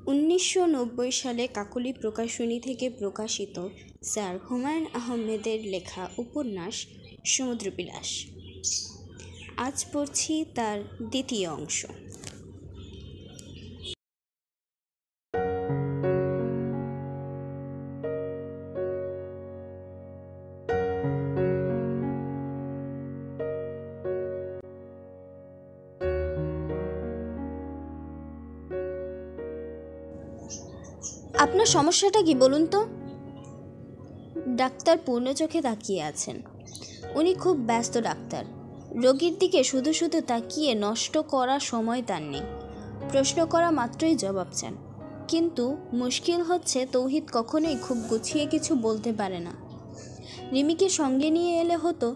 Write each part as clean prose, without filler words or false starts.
1990 সালে কাকলি প্রকাশনী থেকে প্রকাশিত স্যার হুমায়ুন আহমেদের লেখা উপন্যাস সমুদ্রবিলাস। আজ পড়ছি তার দ্বিতীয় অংশ। আপনার সমস্যাটা কি বলুন তো? ডাক্তার পূর্ণ চোখে তাকিয়ে আছেন। উনি খুব ব্যস্ত ডাক্তার। রোগীর দিকে শুধু শুধু তাকিয়ে নষ্ট করার সময় তার নেই। প্রশ্ন করা মাত্রই জবাব চান। কিন্তু মুশকিল হচ্ছে তৌহিদ কখনোই খুব গুছিয়ে কিছু বলতে পারে না। রিমিকে সঙ্গে নিয়ে এলে হতো,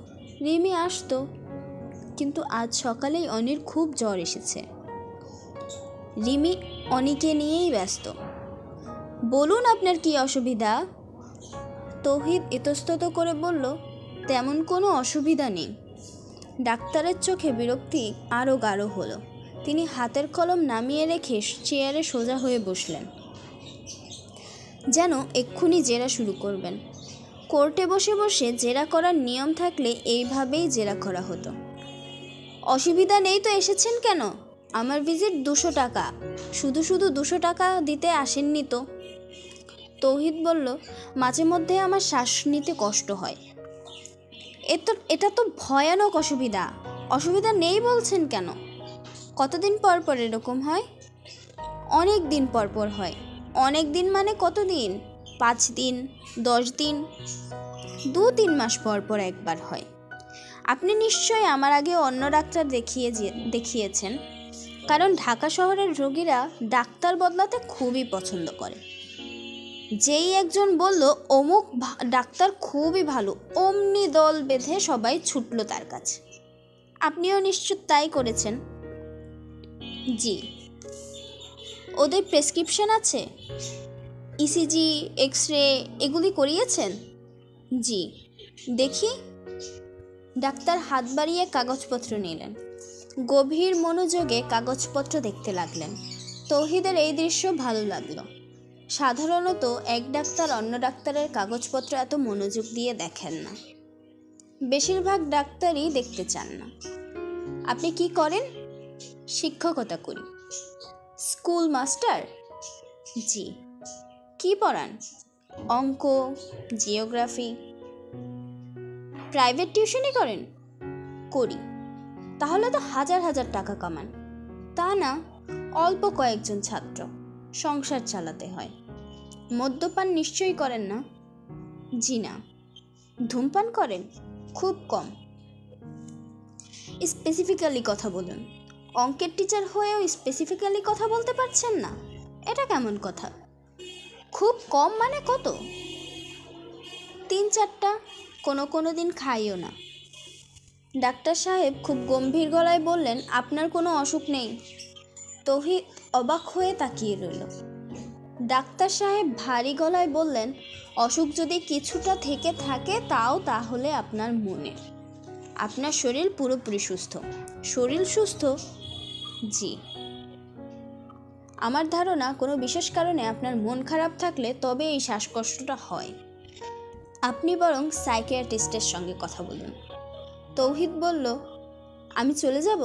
রিমি আসতো, কিন্তু আজ সকালেই অনির খুব জ্বর এসেছে। রিমি অনিকে নিয়েই ব্যস্ত। বলুন আপনার কি অসুবিধা? তৌহিদ ইতস্তত করে বলল, তেমন কোনো অসুবিধা নেই। ডাক্তারের চোখে বিরক্তি আরও গাঢ় হলো। তিনি হাতের কলম নামিয়ে রেখে চেয়ারে সোজা হয়ে বসলেন, যেন এক্ষুনি জেরা শুরু করবেন। কোর্টে বসে বসে জেরা করার নিয়ম থাকলে এইভাবেই জেরা করা হতো। অসুবিধা নেই তো এসেছেন কেন? আমার ভিজিট 200 টাকা। শুধু শুধু 200 টাকা দিতে আসেননি তো? তৌহিদ বলল, মাঝে মধ্যে আমার শ্বাস নিতে কষ্ট হয়। এটা তো ভয়ানক অসুবিধা। অসুবিধা নেই বলছেন কেন? কতদিন পর পর এরকম হয়? অনেক দিন পর পর হয়। অনেক দিন মানে কতদিন? 5 দিন, 10 দিন, 2-3 মাস পর পর একবার হয়। আপনি নিশ্চয়ই আমার আগে অন্য ডাক্তার দেখিয়েছেন, কারণ ঢাকা শহরের রোগীরা ডাক্তার বদলাতে খুবই পছন্দ করে। যেই একজন বলল অমুক ডাক্তার খুবই ভালো, অমনি দল বেঁধে সবাই ছুটল তার কাছে। আপনিও নিশ্চয় তাই করেছেন। জি। ওদের প্রেসক্রিপশন আছে? ইসিজি, এক্স-রে এগুলি করিয়েছেন? জি। দেখি। ডাক্তার হাত বাড়িয়ে কাগজপত্র নিলেন। গভীর মনোযোগে কাগজপত্র দেখতে লাগলেন। তৌহিদের এই দৃশ্য ভালো লাগলো। সাধারণত এক ডাক্তার অন্য ডাক্তারের কাগজপত্র এত মনোযোগ দিয়ে দেখেন না। বেশিরভাগ ডাক্তারই দেখতে চান না। আপনি কি করেন? শিক্ষকতা করি। School master? জি। কি পড়ান? অঙ্ক, জিওগ্রাফি। প্রাইভেট টিউশনি করেন? করি। তাহলে তো হাজার হাজার টাকা কামান। তা না, অল্প কয়েকজন ছাত্র, সংসার চালাতে হয়। মদ্যপান নিশ্চয়ই করেন না? জি না। ধূমপান করেন? খুব কম। স্পেসিফিক্যালি কথা বলুন। অঙ্কের টিচার হয়েও স্পেসিফিক্যালি কথা বলতে পারছেন না? এটা কেমন কথা? খুব কম মানে কত? 3-4টা। কোনো দিন খাইও না। ডাক্তার সাহেব খুব গম্ভীর গলায় বললেন, আপনার কোনো অসুখ নেই। তৌহিদ অবাক হয়ে তাকিয়ে রইল। ডাক্তার সাহেব ভারী গলায় বললেন, অসুখ যদি কিছুটা থেকে থাকে তাও তাহলে আপনার মনে। আপনার শরীর পুরোপুরি সুস্থ। শরীর সুস্থ? জি। আমার ধারণা কোনো বিশেষ কারণে আপনার মন খারাপ থাকলে তবে এই শ্বাসকষ্টটা হয়। আপনি বরং সাইকিয়াট্রিস্টের সঙ্গে কথা বলুন। তৌহিদ বলল, আমি চলে যাব?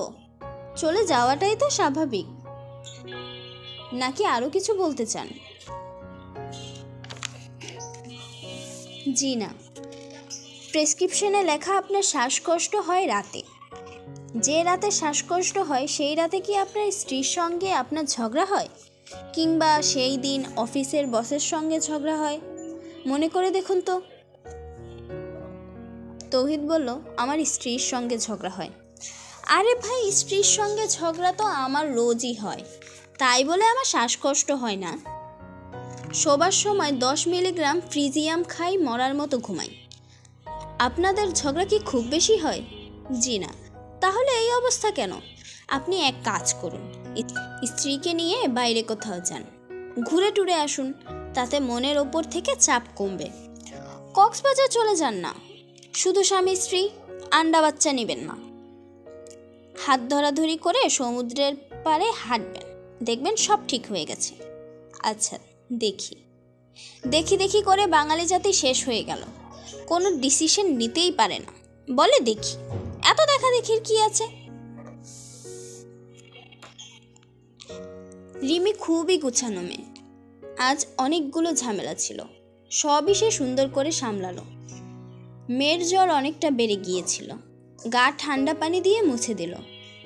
চলে যাওয়াটাই তো স্বাভাবিক। নাকি আরও কিছু বলতে চান? জি না। প্রেসক্রিপশনে লেখা আপনার শ্বাসকষ্ট হয় রাতে। যে রাতে শ্বাসকষ্ট হয় সেই রাতে কি আপনার স্ত্রীর সঙ্গে আপনার ঝগড়া হয়? কিংবা সেই দিন অফিসের বসের সঙ্গে ঝগড়া হয়? মনে করে দেখুন তো। তৌহিদ বলল, আমার স্ত্রীর সঙ্গে ঝগড়া হয়। আরে ভাই, স্ত্রীর সঙ্গে ঝগড়া তো আমার রোজই হয়, তাই বলে আমার শ্বাসকষ্ট হয় না। শোবার সময় 10 মিলিগ্রাম ফ্রিজিয়াম খাই, মরার মতো ঘুমাই। আপনাদের ঝগড়া কি খুব বেশি হয়? জি না। তাহলে এই অবস্থা কেন? আপনি এক কাজ করুন, স্ত্রীকে নিয়ে বাইরে কোথাও যান, ঘুরে টুরে আসুন, তাতে মনের ওপর থেকে চাপ কমবে। কক্সবাজার চলে যান না, শুধু স্বামী স্ত্রী, আন্ডা বাচ্চা নেবেন না। হাত ধরাধরি করে সমুদ্রের পাড়ে হাঁটবেন, দেখবেন সব ঠিক হয়ে গেছে। আচ্ছা দেখি দেখি দেখি করে বাঙালি জাতি শেষ হয়ে গেল, কোনো ডিসিশন নিতেই পারে না, বলে দেখি। এত দেখা দেখির কি আছে? রিমি খুবই গুছানো মেয়ে। আজ অনেকগুলো ঝামেলা ছিল, সবই সে সুন্দর করে সামলালো। মেয়ের জ্বর অনেকটা বেড়ে গিয়েছিল, গা ঠান্ডা পানি দিয়ে মুছে দিল।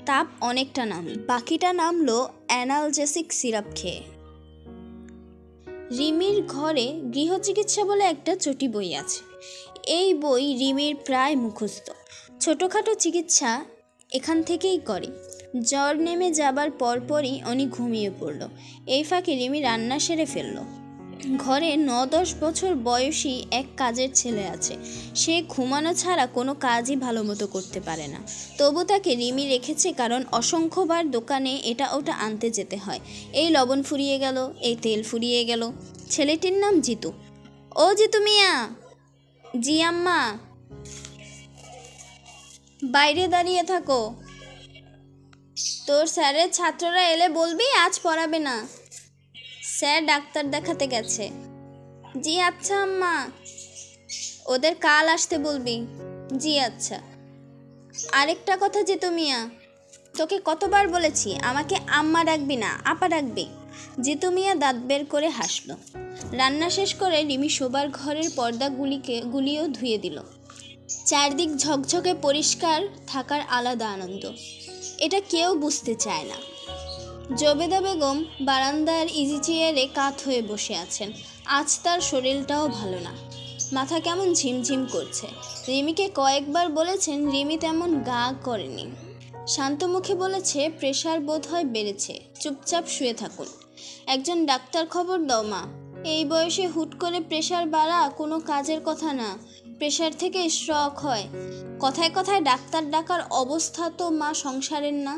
তাপ অনেকটা নামল, বাকিটা নামলো অ্যানালজেসিক সিরাপ খেয়ে। রিমির ঘরে গৃহচিকিৎসা বলে একটা চটি বই আছে। এই বই রিমির প্রায় মুখস্থ। ছোটোখাটো চিকিৎসা এখান থেকেই করে। জ্বর নেমে যাবার পরপরই উনি ঘুমিয়ে পড়ল। এই ফাঁকে রিমি রান্না সেরে ফেলল। ঘরে ৯-১০ বছর বয়সী এক কাজের ছেলে আছে। সে ঘুমানো ছাড়া কোনো কাজই ভালো মতো করতে পারে না। তবু তাকে রিমি রেখেছে, কারণ অসংখ্যবার দোকানে এটা ওটা আনতে যেতে হয়। এই লবণ ফুরিয়ে গেল, এই তেল ফুরিয়ে গেল। ছেলেটির নাম জিতু। ও জিতু মিয়া। জি আম্মা। বাইরে দাঁড়িয়ে থাকো, তোর স্যারের ছাত্ররা এলে বলবি আজ পড়াবে না। স্যার ডাক্তার দেখাতে গেছে। জি আচ্ছা আম্মা। ওদের কাল আসতে বলবি। জি আচ্ছা। আরেকটা কথা জিতু মিয়া, তোকে কতবার বলেছি আমাকে আম্মা ডাকবি না, আপা ডাকবি। জিতু মিয়া দাঁত বের করে হাসল। রান্না শেষ করে রিমি শোবার ঘরের পর্দাগুলিও ধুয়ে দিল। চারদিক ঝকঝকে পরিষ্কার থাকার আলাদা আনন্দ, এটা কেউ বুঝতে চায় না। জবেদা বেগম বারান্দার ইজি চেয়ারে কাত হয়ে বসে আছেন। আজ তার শরীরটাও ভালো না, মাথা কেমন ঝিমঝিম করছে। রিমিকে কয়েকবার বলেছেন, রিমি তেমন গা করেনি। শান্ত মুখে বলেছে, প্রেশার বোধহয় বেড়েছে, চুপচাপ শুয়ে থাকুন। একজন ডাক্তার খবর দাও মা। এই বয়সে হুট করে প্রেশার বাড়া কোনো কাজের কথা না। প্রেশার থেকে স্ট্রোক হয়। কথায় কথায় ডাক্তার ডাকার অবস্থা তো মা সংসারের না।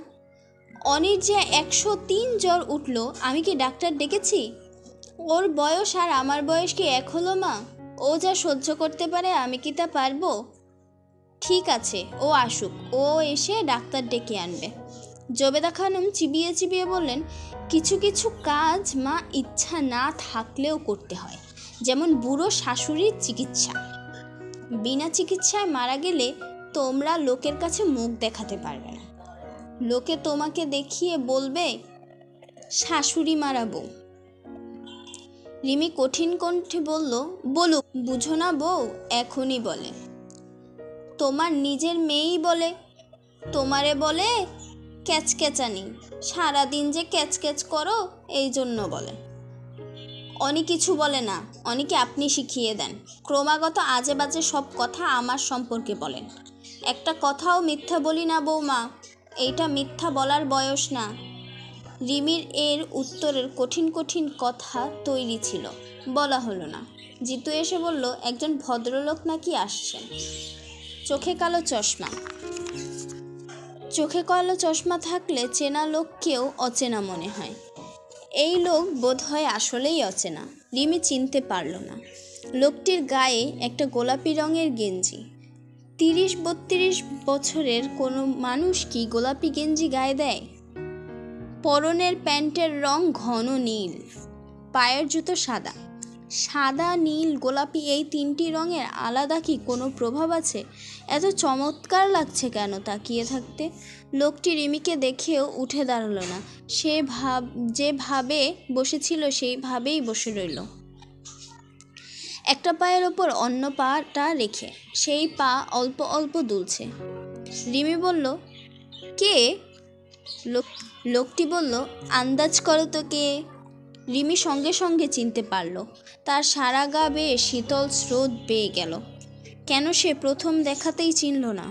অনির যে 103 জ্বর উঠল, আমি কি ডাক্তার ডেকেছি? ওর বয়স আর আমার বয়স কি এক হলো মা? ও যা সহ্য করতে পারে আমি কি তা পারবো? ঠিক আছে, ও আসুক, ও এসে ডাক্তার ডেকে আনবে। জবেদা খানম চিবিয়ে চিবিয়ে বললেন, কিছু কিছু কাজ মা ইচ্ছা না থাকলেও করতে হয়, যেমন বুড়ো শাশুড়ির চিকিৎসা। বিনা চিকিৎসায় মারা গেলে তোমরা লোকের কাছে মুখ দেখাতে পারবে না। লোকে তোমাকে দেখিয়ে বলবে শাশুড়ি মারা বউ। রিমি কঠিন কণ্ঠে বলল, বলুক, বুঝো না বউ, এখনই বলে। তোমার নিজের মেয়েই বলে, তোমারে বলে ক্যাচক্যাচানি, সারাদিন যে ক্যাচক্যাচ করো এই জন্য বলে। অনি কিছু বলে না, অনিকে আপনি শিখিয়ে দেন। ক্রমাগত আজে বাজে সব কথা আমার সম্পর্কে বলেন। একটা কথাও মিথ্যা বলি না বৌমা, এইটা মিথ্যা বলার বয়স না। রিমির এর উত্তরের কঠিন কঠিন কথা তৈরি ছিল, বলা হলো না। জিতু এসে বলল, একজন ভদ্রলোক নাকি আসছেন। চোখে কালো চশমা। চোখে কালো চশমা থাকলে চেনা লোককেও অচেনা মনে হয়। এই লোক বোধহয় আসলেই অচেনা। রিমি চিনতে পারল না। লোকটির গায়ে একটা গোলাপি রঙের গেঞ্জি। 30-32 বছরের কোনো মানুষ কি গোলাপি গেঞ্জি গায়ে দেয়? পরনের প্যান্টের রং ঘন নীল, পায়ের জুতো সাদা। সাদা, নীল, গোলাপি এই তিনটি রঙের আলাদা কি কোনো প্রভাব আছে? এত চমৎকার লাগছে কেন তাকিয়ে থাকতে? লোকটি রিমিকে দেখেও উঠে দাঁড়ালো না। সে যেভাবে বসেছিল সেইভাবেই বসে রইল, একটা পায়ের ওপর অন্য পাটা রেখে। সেই পা অল্প অল্প দুলছে। রিমি বলল, কে? লোকটি বলল, আন্দাজ করো তো কে? রিমি সঙ্গে সঙ্গে চিনতে পারল। তার সারা গা বেয়ে শীতল স্রোত বেয়ে গেল। কেন সে প্রথম দেখাতেই চিনল না?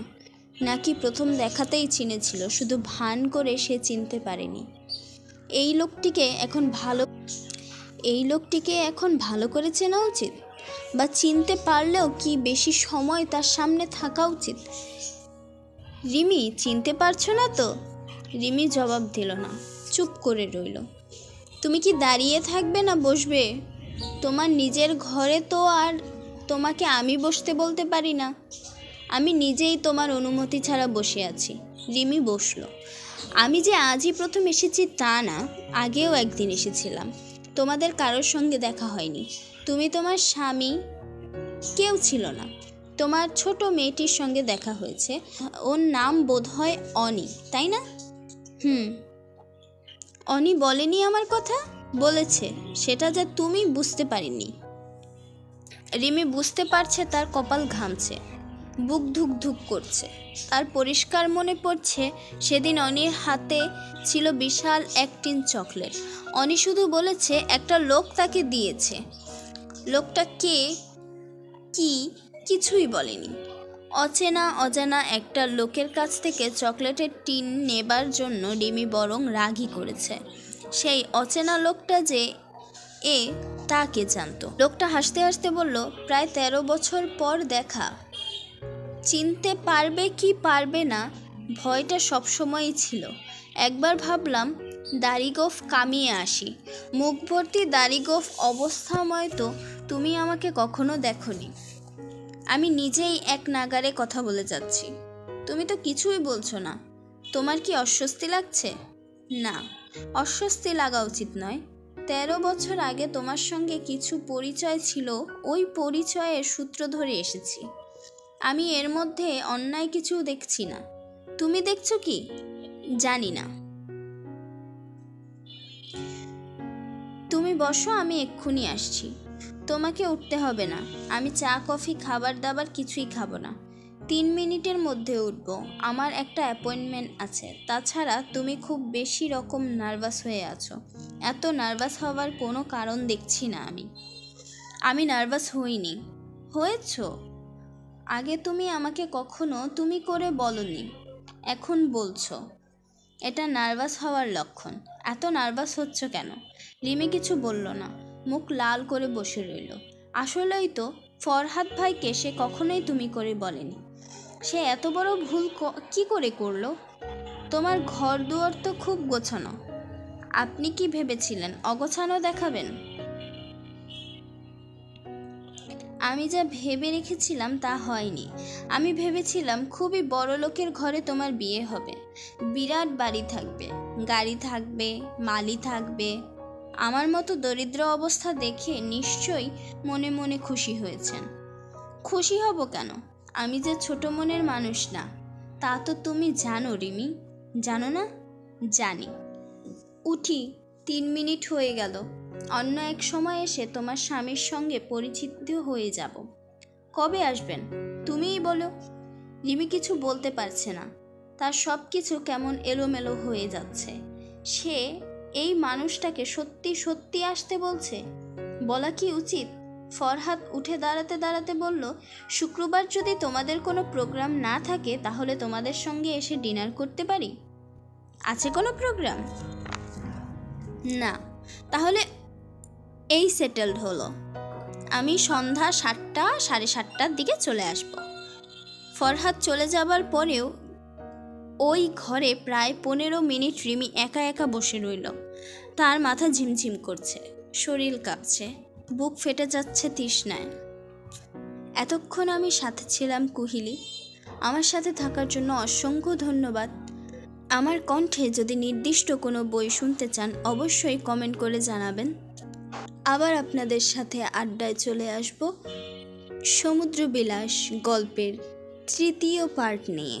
নাকি প্রথম দেখাতেই চিনেছিল, শুধু ভান করে সে চিনতে পারেনি? এই লোকটিকে এখন ভালো করে চেনা উচিত, বা চিনতে পারলেও কি বেশি সময় তার সামনে থাকা উচিত? রিমি, চিনতে পারছো না তো? রিমি জবাব দিল না, চুপ করে রইল। তুমি কি দাঁড়িয়ে থাকবে না বসবে? তোমার নিজের ঘরে তো আর তোমাকে আমি বসতে বলতে পারি না। আমি নিজেই তোমার অনুমতি ছাড়া বসে আছি। রিমি বসলো। আমি যে আজই প্রথম এসেছি তা না, আগেও একদিন এসেছিলাম। তোমাদের কারোর সঙ্গে দেখা হয়নি। তুমি, তোমার স্বামী, কেউ ছিল না। তোমার ছোট মেয়েটির সঙ্গে দেখা হয়েছে। ওর নাম বোধহয় অনি, তাই না? অনি বলেনি আমার কথা? বলেছে, সেটা যা তুমি বুঝতে পারিনি। রিমি বুঝতে পারছে তার কপাল ঘামছে, বুক ধুক ধুক করছে। তার পরিষ্কার মনে পড়ছে সেদিন অনির হাতে ছিল বিশাল এক টিন চকলেট। অনি শুধু বলেছে একটা লোক তাকে দিয়েছে। লোকটা কে, কি, কিছুই বলেনি। অচেনা অজানা একটা লোকের কাছ থেকে চকলেটের টিন নেবার জন্য রিমি বরং রাগই করেছে। সেই অচেনা লোকটা যে তা কে জানতো? লোকটা হাসতে হাসতে বলল, প্রায় 13 বছর পর দেখা। চিনতে পারবে কি পারবে না ভয়টা সবসময়ই ছিল। একবার ভাবলাম দাড়িগোঁফ কামিয়ে আসি। মুখ ভর্তি দাড়িগোঁফ অবস্থাময় তো তুমি আমাকে কখনো দেখোনি। আমি নিজেই এক নাগারে কথা বলে যাচ্ছি, তুমি তো কিছুই বলছো না। তোমার কি অস্বস্তি লাগছে? না, অস্বস্তি লাগা উচিত নয়। 13 বছর আগে তোমার সঙ্গে কিছু পরিচয় ছিল, ওই পরিচয়ের সূত্র ধরে এসেছি। আমি এর মধ্যে অন্যায় কিছু দেখছি না। তুমি দেখছো কি? জানি না। তুমি বসো, আমি এক্ষুনি আসছি। তোমাকে উঠতে হবে না। আমি চা কফি খাবার দাবার কিছুই খাবো না। 3 মিনিটের মধ্যে উঠব, আমার একটা অ্যাপয়েন্টমেন্ট আছে। তাছাড়া তুমি খুব বেশি রকম নার্ভাস হয়ে আছো। এত নার্ভাস হওয়ার কোনো কারণ দেখছি না। আমি নার্ভাস হইনি। হয়েছো? আগে তুমি আমাকে কখনো তুমি করে বলনি, এখন বলছো। এটা নার্ভাস হওয়ার লক্ষণ। এত নার্ভাস হচ্ছ কেন? রিমি কিছু বলল না, মুখ লাল করে বসে রইল। আসলেই তো ফরহাদ ভাইকে সে কখনোই তুমি করে বলেনি। সে এত বড় ভুল কি করে করলো? তোমার ঘর দুয়ার তো খুব গোছানো। আপনি কি ভেবেছিলেন অগোছানো দেখাবেন? আমি যা ভেবে রেখেছিলাম তা হয়নি। আমি ভেবেছিলাম খুবই বড় লোকের ঘরে তোমার বিয়ে হবে, বিরাট বাড়ি থাকবে, গাড়ি থাকবে, মালি থাকবে। আমার মতো দরিদ্র অবস্থা দেখে নিশ্চয়ই মনে মনে খুশি হয়েছেন। খুশি হব কেন? আমি যে ছোট মনের মানুষ না, তা তো তুমি জানো রিমি। জানো না? জানি। উঠি, 3 মিনিট হয়ে গেল। অন্য এক সময় এসে তোমার স্বামীর সঙ্গে পরিচিত হয়ে যাব। কবে আসবেন? তুমিই বলো। রিমি কিছু বলতে পারছে না। তার সব কিছু কেমন এলোমেলো হয়ে যাচ্ছে। সে এই মানুষটাকে সত্যি সত্যি আসতে বলছে। বলা কি উচিত? ফরহাদ উঠে দাঁড়াতে দাঁড়াতে বলল, শুক্রবার যদি তোমাদের কোনো প্রোগ্রাম না থাকে তাহলে তোমাদের সঙ্গে এসে ডিনার করতে পারি। আছে কোনো প্রোগ্রাম? না। তাহলে এই সেটেলড হলো। আমি সন্ধ্যা 7টা 7:30টার দিকে চলে আসব। ফরহাদ চলে যাবার পরেও ওই ঘরে প্রায় 15 মিনিট রিমি একা একা বসে রইল। তার মাথা ঝিমঝিম করছে, শরীর কাঁপছে, বুক ফেটে যাচ্ছে তৃষ্ণায়। এতক্ষণ আমি সাথে ছিলাম কুহিলি। আমার সাথে থাকার জন্য অসংখ্য ধন্যবাদ। আমার কণ্ঠে যদি নির্দিষ্ট কোনো বই শুনতে চান অবশ্যই কমেন্ট করে জানাবেন। আবার আপনাদের সাথে আড্ডায় চলে আসব সমুদ্র বিলাস গল্পের 3য় পার্ট নিয়ে।